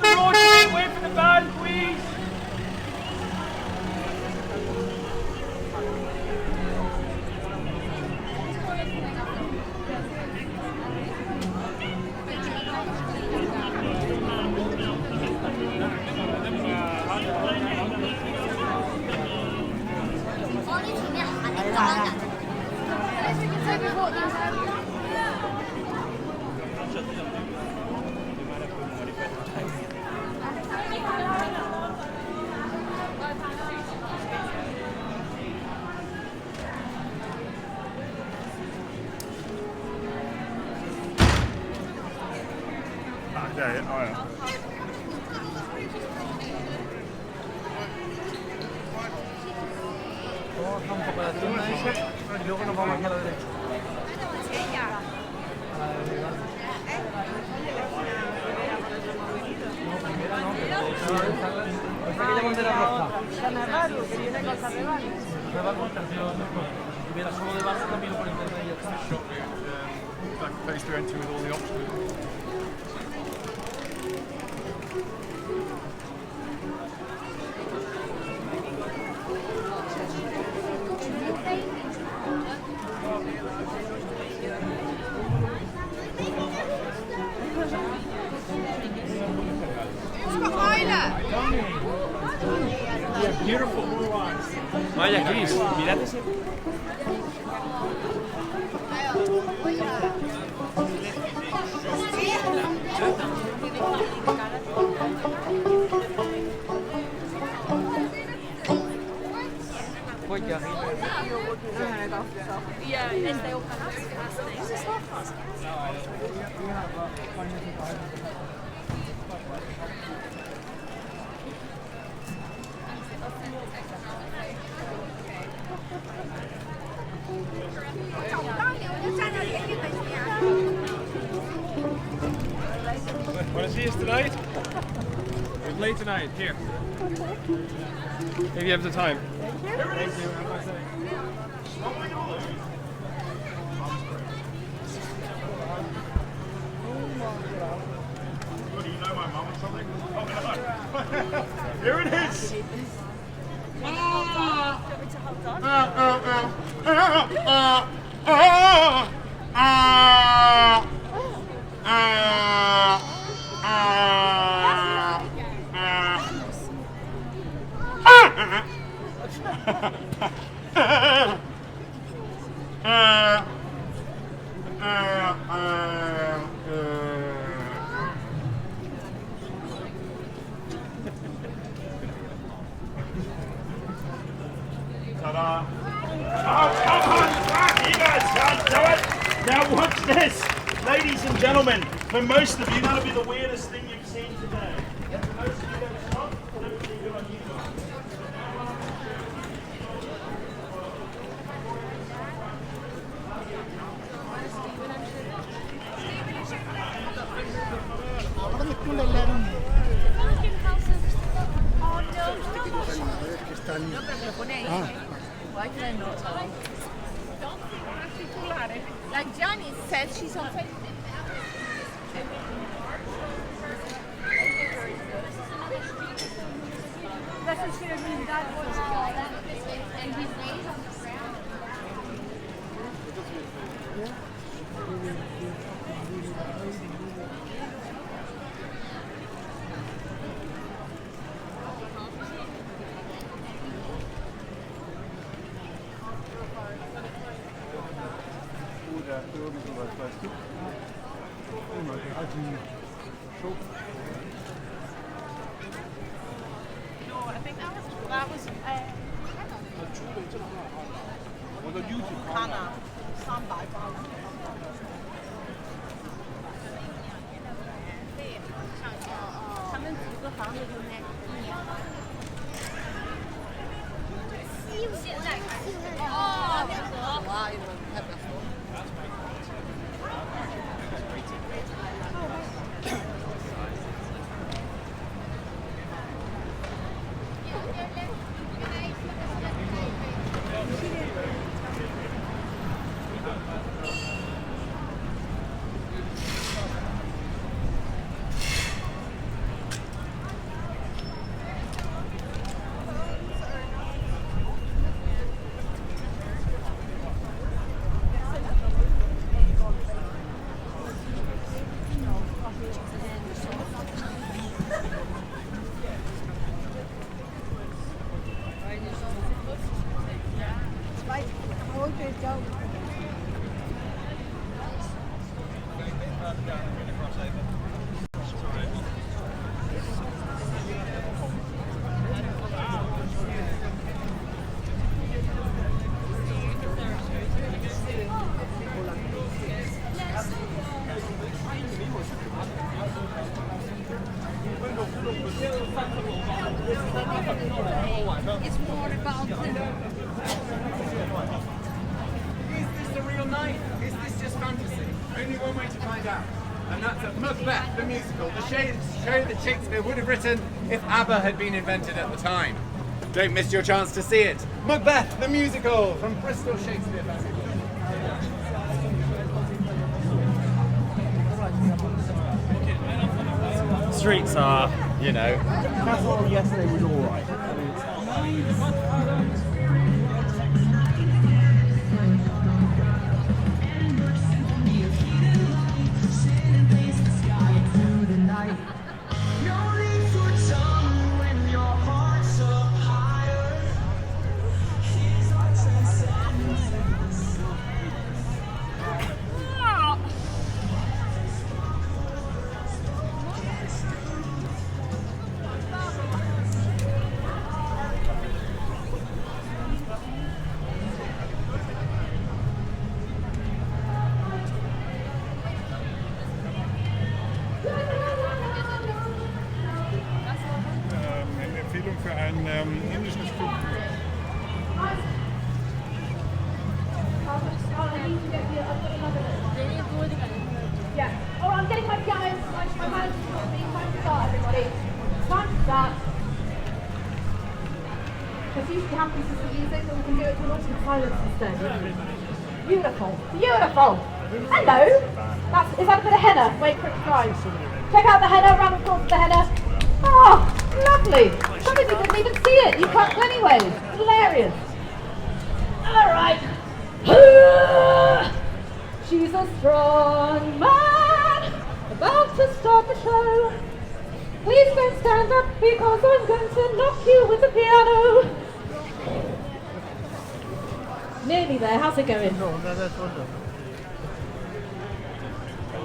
Roger, wait for the band, please. Y luego nos vamos aquí a la derecha. No, primera no, pero esa que llaman de la roja. La Navarro, que viene con Carnaval. Carnaval con tercio mejor. Si hubiera solo de base también por internet y ya está. Like phase 2 entry with all the options. Beautiful. Vaya, Chris, mirad ese. Yeah, and they all pass. This is not fast. Want to see us tonight? We play tonight. Here. If you have the time. Thank you. Have a nice day. Do you know my mum or something? Oh, no. Here it is. Ta-da! Oh, come on! Fuck, you guys can't do it! Now watch this! Ladies and gentlemen, for most of you, that'll be the weirdest thing you've seen today. For most of you that stop, that'll be good on you guys. No, pero que lo pone ahí. Why can I not tell? Like Janice said, she's on Facebook. That's what she doesn't even die before. And his name's on the ground. No, I think that was Hannah. Standby. 他们租个房子就那现在开始哦，那个。It's more about the... Is this a real night? Is this just fantasy? Only one way to find out. And that's at Macbeth, the musical, the show that Shakespeare would have written if ABBA had been invented at the time. Don't miss your chance to see it. Macbeth, the musical, from Bristol Shakespeare Festival. Streets are, you know. Castle yesterday was alright. Eine Empfehlung für ein indisches Stück. Yeah. Oh, I'm getting my piano. My man's time to start, everybody. Time to start. Because usually happens with the music, but we can do it to an awesome silence instead. Beautiful. Beautiful. Hello. Is that a bit of henna? Wait, quick drive. Check out the henna, round of applause for the henna. Oh, lovely. Some of you didn't even see it. You clapped anyway. Hilarious. All right. She's a strong man, about to start the show. Please don't stand up because I'm going to knock you with the piano. Nearly there. How's it going?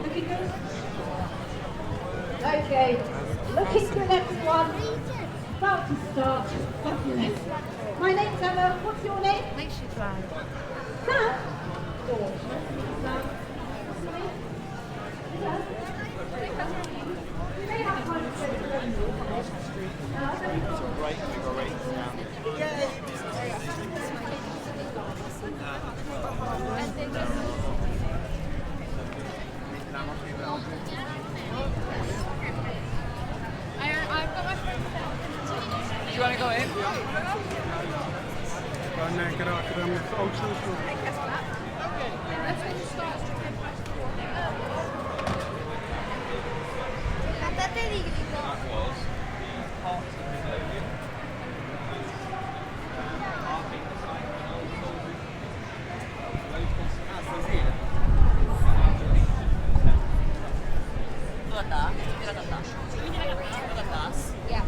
Looking good? Okay. Looking good, everyone. About to start. Fabulous. My name's Emma. What's your name? Sam? Do you want to go in? Dan geraken we dan met auto's. Yeah.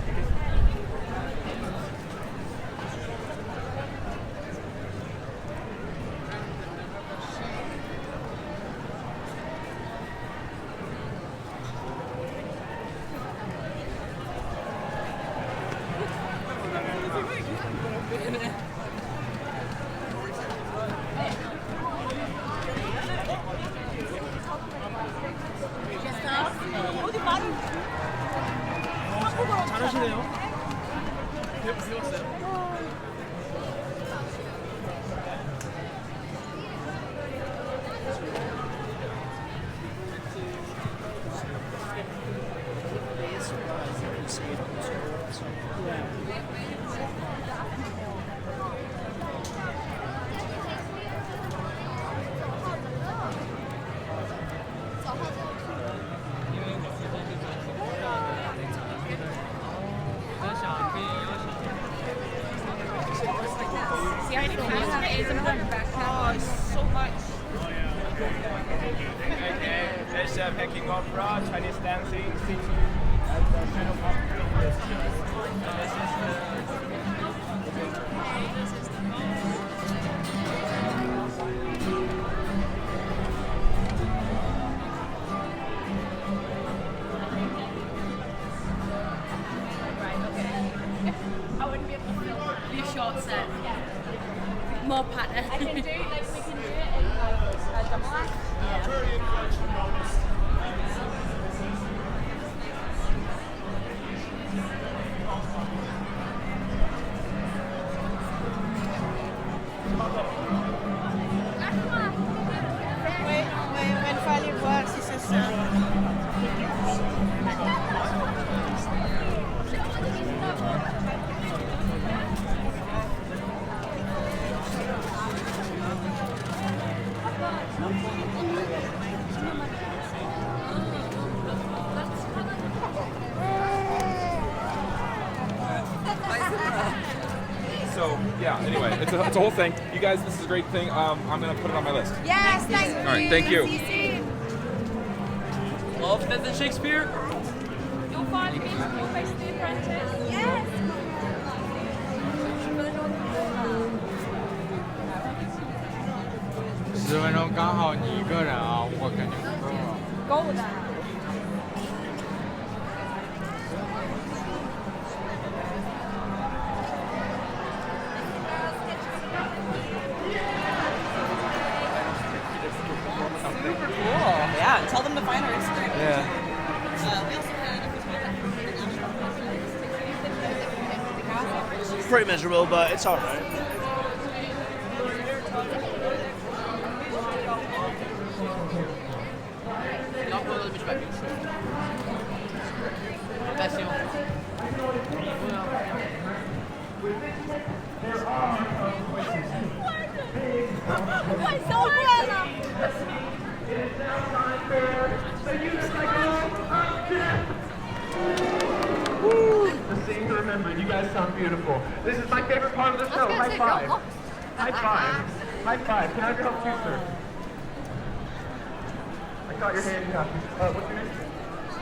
잘하시네요. See how many times it is in my backpack? Oh, so much. Okay, let's packing off bra, Chinese dancing, singing. I wouldn't be able to film your short set. More pattern. I can do, like, we can do it in, like, a double act. Yeah. So yeah. Anyway, it's a whole thing. You guys, this is a great thing. I'm gonna put it on my list. Yes, thank you. All right, thank you. See you soon. Love Death and Shakespeare. You'll finally be The Apprentice. Yes. 10分钟刚好你一个人啊，我肯定不够。够的。Yeah, tell them to find our Instagram. Yeah. We also had Pretty miserable, but it's alright. The scene to remember. You guys sound beautiful. This is my favorite part of the show. High five. High five. High five. Can I have your help too, sir? I caught your hand. Yeah. What's your name?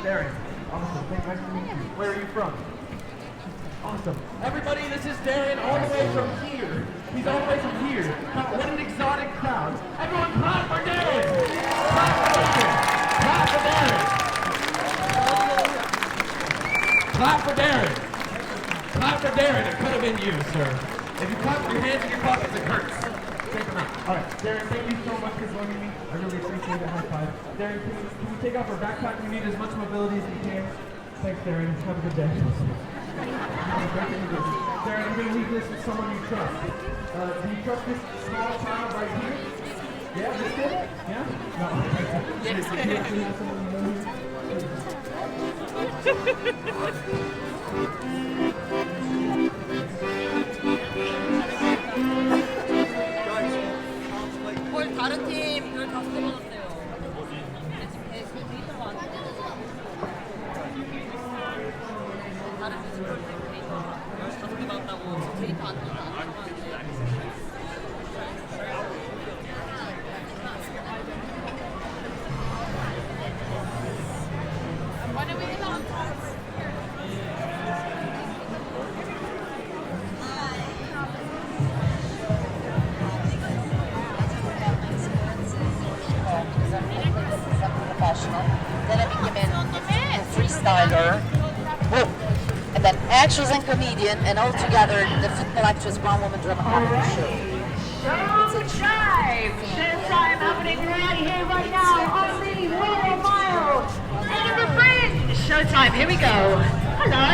Darren. Awesome. Thanks. Nice to meet you. Where are you from? Awesome. Everybody, this is Darren all the way from here. He's all the way from here. What an exotic crowd. Everyone clap for Darren! Clap for Darren! Clap for Darren! Clap for Darren! Clap for Darren. It could have been you, sir. If you clap with your hands in your pockets, it hurts. Take them out. All right, Darren, thank you so much for joining me. I really appreciate it. High five. Darren, can you take off our backpack? We need as much mobility as we can. Thanks, Darren. Have a good day. Darren, I'm going to leave this with someone you trust. Do you trust this small child right here? Yeah, this kid? Yeah? No. 뭘 다른 팀 그걸 다 써먹었어요. 다른 뮤지컬 팀 데이터 다섯 개 받았다고 데이터 안 나오고 When are we on? Professional. Then I became a freestyler. Whoa. And then actress and comedian, and all together the female actress, brown woman drama comedy show. Showtime! Showtime happening right here, right now, on the Royal Mile. Edinburgh Fringe! Showtime, here we go. Hello.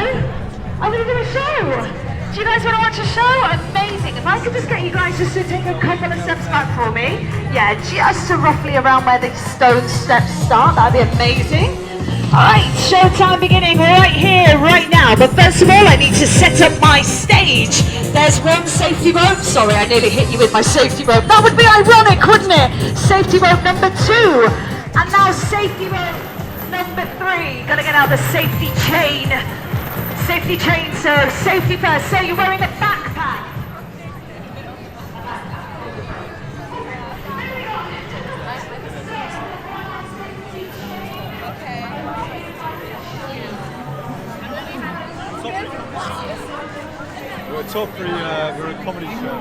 I'm going to do a show. Do you guys want to watch a show? Amazing. If I could just get you guys just to take a couple of steps back for me. Yeah, just to roughly around where the stone steps start. That'd be amazing. Alright, showtime beginning right here, right now. But first of all, I need to set up my stage. There's one safety rope. Sorry, I nearly hit you with my safety rope. That would be ironic, wouldn't it? Safety rope number 2. And now safety rope number 3. Gotta get out the safety chain. Safety chain, so safety first. So you're wearing a backpack. We're a top three, we're a comedy show.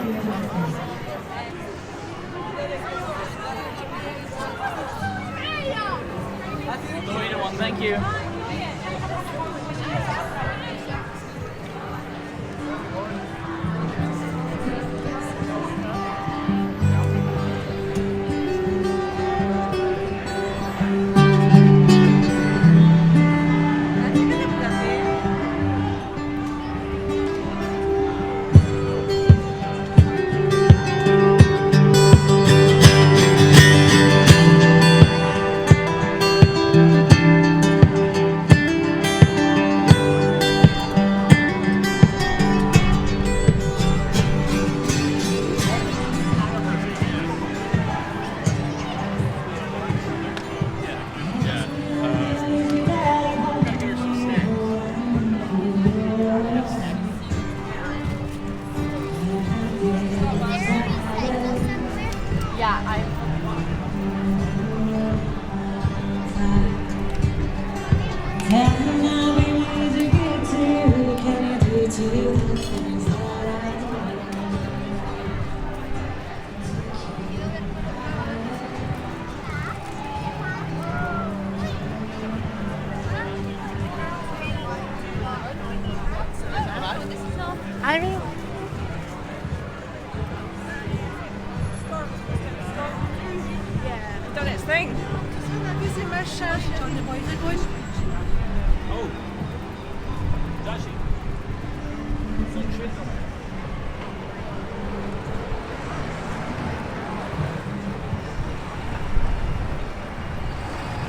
Thank you. Shush, shush, John, the boys are good.